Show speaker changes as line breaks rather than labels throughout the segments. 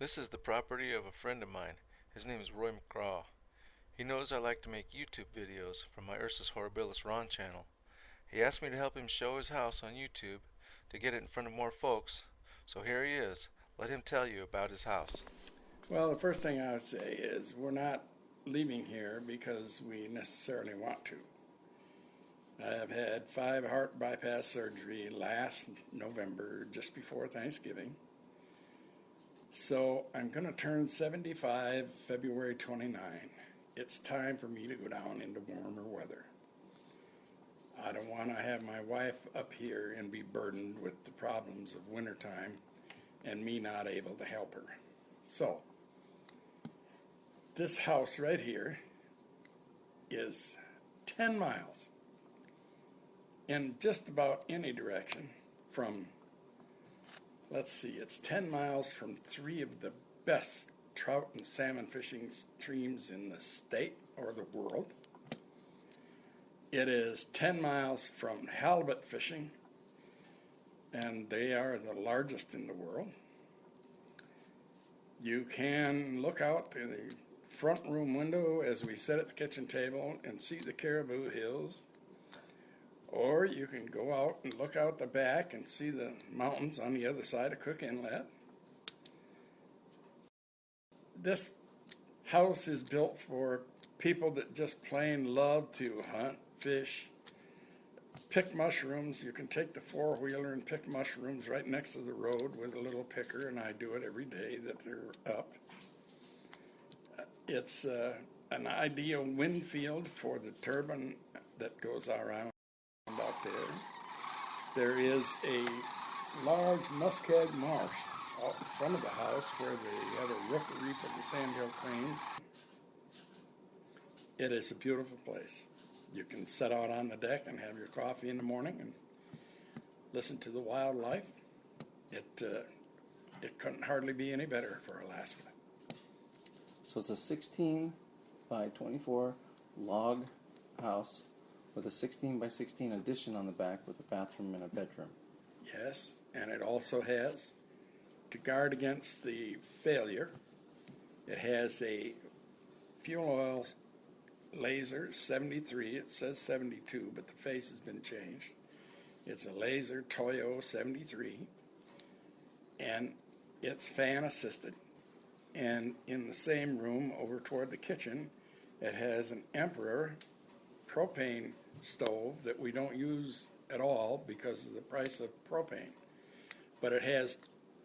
This is the property of a friend of mine. His name is Roy McGraw. He knows I like to make YouTube videos from my Ursus Horribilis Ron channel. He asked me to help him show his house on YouTube to get it in front of more folks. So here he is. Let him tell you about his house.
Well, the first thing I would say is we're not leaving here because we necessarily want to. I have had 5 heart bypass surgery last November, just before Thanksgiving. So I'm going to turn 75 February 29. It's time for me to go down into warmer weather. I don't want to have my wife up here and be burdened with the problems of wintertime and me not able to help her. So, this house right here is 10 miles in just about any direction from, let's see, it's 10 miles from 3 of the best trout and salmon fishing streams in the state or the world. It is 10 miles from halibut fishing, and they are the largest in the world. You can look out the front room window as we sit at the kitchen table and see the Caribou Hills, or you can go out and look out the back and see the mountains on the other side of Cook Inlet. This house is built for people that just plain love to hunt, fish, pick mushrooms. You can take the 4-wheeler and pick mushrooms right next to the road with a little picker, and I do it every day that they're up. It's an ideal wind field for the turbine that goes around out there. There is a large muskeg marsh out in front of the house where they have a rookery for the sandhill cranes. It is a beautiful place. You can sit out on the deck and have your coffee in the morning and listen to the wildlife. It couldn't hardly be any better for Alaska.
So it's a 16 by 24 log house with a 16 by 16 addition on the back with a bathroom and a bedroom.
Yes, and it also has, to guard against the failure, it has a fuel oil laser 73. It says 72, but the face has been changed. It's a laser Toyo 73, and it's fan assisted. And in the same room over toward the kitchen, it has an Emperor propane stove that we don't use at all because of the price of propane. But it has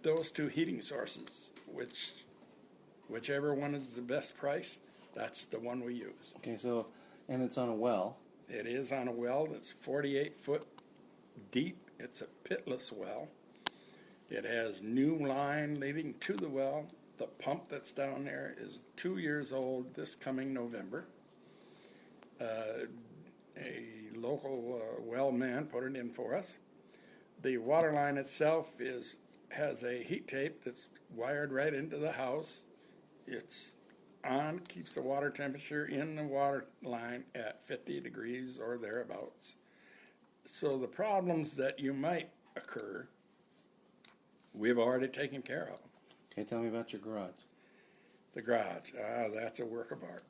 those 2 heating sources, whichever one is the best price, that's the one we use.
Okay, so, and it's on a well.
It is on a well that's 48 foot deep. It's a pitless well. It has new line leading to the well. The pump that's down there is 2 years old this coming November. A local well man put it in for us. The water line itself has a heat tape that's wired right into the house. It's on, keeps the water temperature in the water line at 50 degrees or thereabouts. So the problems that you might occur, we've already taken care of.
Okay, tell me about your garage.
The garage, that's a work of art.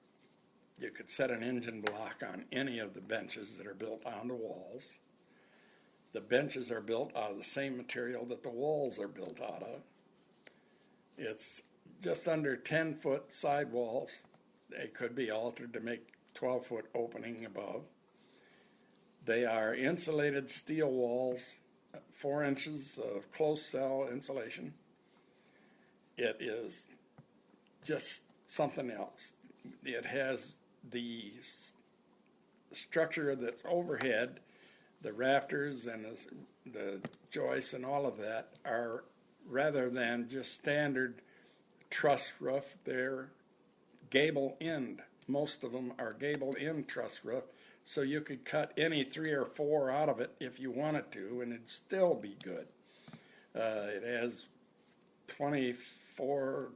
You could set an engine block on any of the benches that are built on the walls. The benches are built out of the same material that the walls are built out of. It's just under 10-foot sidewalls. They could be altered to make 12-foot opening above. They are insulated steel walls, 4 inches of closed cell insulation. It is just something else. It has the structure that's overhead, the rafters and the joists and all of that are, rather than just standard truss roof, they're gable end. Most of them are gable end truss roof, so you could cut any 3 or 4 out of it if you wanted to, and it'd still be good. It has 24,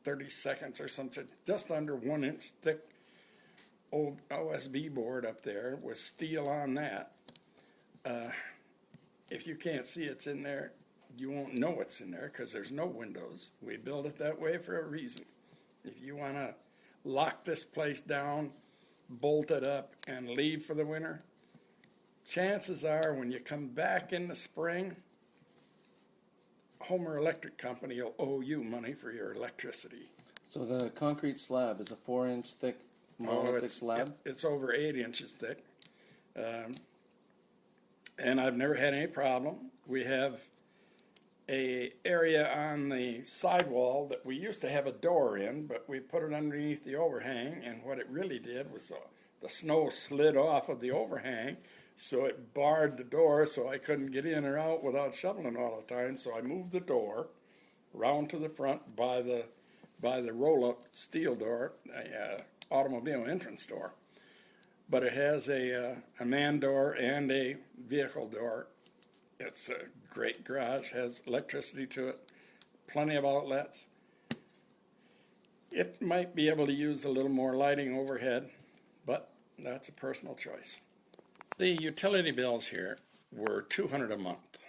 30 seconds or something, just under 1 inch thick old OSB board up there with steel on that. If you can't see it's in there, you won't know what's in there because there's no windows. We built it that way for a reason. If you want to lock this place down, bolt it up, and leave for the winter, chances are when you come back in the spring, Homer Electric Company will owe you money for your electricity.
So the concrete slab is a 4-inch thick, monolithic slab?
It's over 8 inches thick. And I've never had any problem. We have a area on the sidewall that we used to have a door in, but we put it underneath the overhang, and what it really did was the snow slid off of the overhang, so it barred the door so I couldn't get in or out without shoveling all the time. So I moved the door round to the front by the roll-up steel door, automobile entrance door. But it has a man door and a vehicle door. It's a great garage, has electricity to it, plenty of outlets. It might be able to use a little more lighting overhead, but that's a personal choice. The utility bills here were $200 a month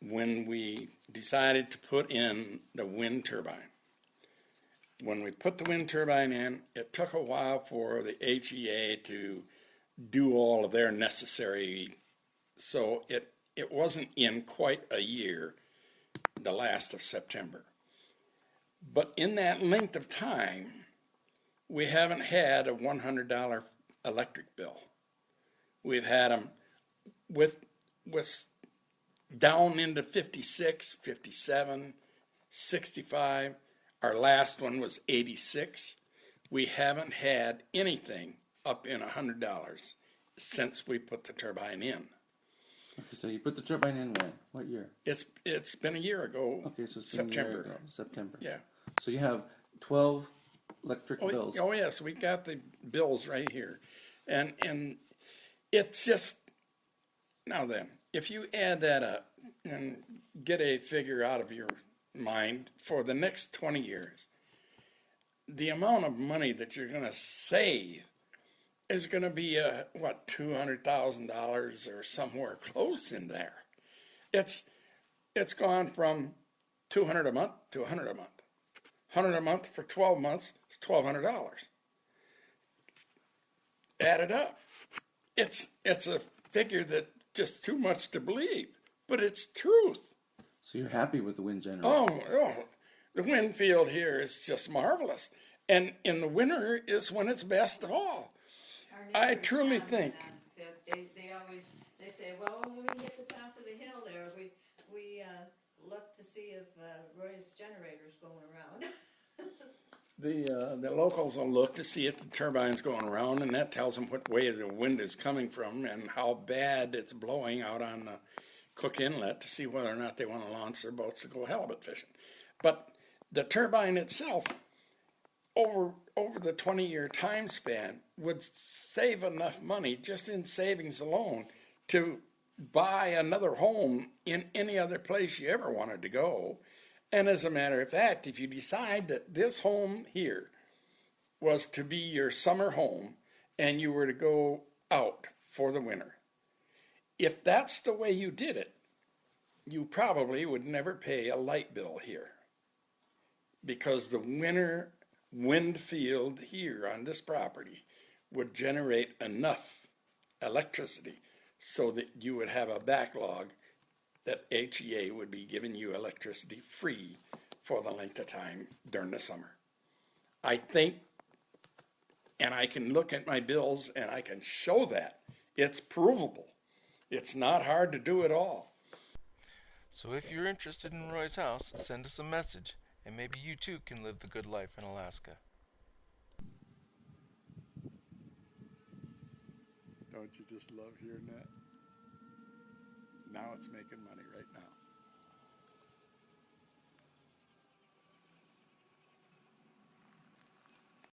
when we decided to put in the wind turbine. When we put the wind turbine in, it took a while for the HEA to do all of their necessary, so it wasn't in quite a year, the last of September. But in that length of time, we haven't had a $100 electric bill. We've had them with down into 56, 57, 65. Our last one was 86. We haven't had anything up in $100 since we put the turbine in.
Okay, so you put the turbine in when? What year?
It's been a year ago.
Okay, so it's
September.
been a year ago. September.
Yeah.
So you have 12 electric bills.
Oh yes, we got the bills right here, and it's just now then. If you add that up and get a figure out of your mind for the next 20 years, the amount of money that you're going to save is going to be $200,000 or somewhere close in there. It's gone from $200 a month to $100 a month. $100 a month for 12 months is $1,200. Add it up. It's a figure that's just too much to believe, but it's truth.
So you're happy with the wind generator?
Oh, the wind field here is just marvelous. And in the winter is when it's best of all. I truly think.
They say, well, when we hit the top of the hill there, we look to see if Roy's generator's going around.
The locals will look to see if the turbine's going around, and that tells them what way the wind is coming from and how bad it's blowing out on the Cook Inlet to see whether or not they want to launch their boats to go halibut fishing. But the turbine itself, over the 20-year time span, would save enough money just in savings alone to buy another home in any other place you ever wanted to go. And as a matter of fact, if you decide that this home here was to be your summer home and you were to go out for the winter, if that's the way you did it, you probably would never pay a light bill here, because the winter wind field here on this property would generate enough electricity so that you would have a backlog that HEA would be giving you electricity free for the length of time during the summer. I think, and I can look at my bills and I can show that. It's provable. It's not hard to do at all.
So if you're interested in Roy's house, send us a message, and maybe you too can live the good life in Alaska.
Don't you just love hearing that? Now it's making money right now.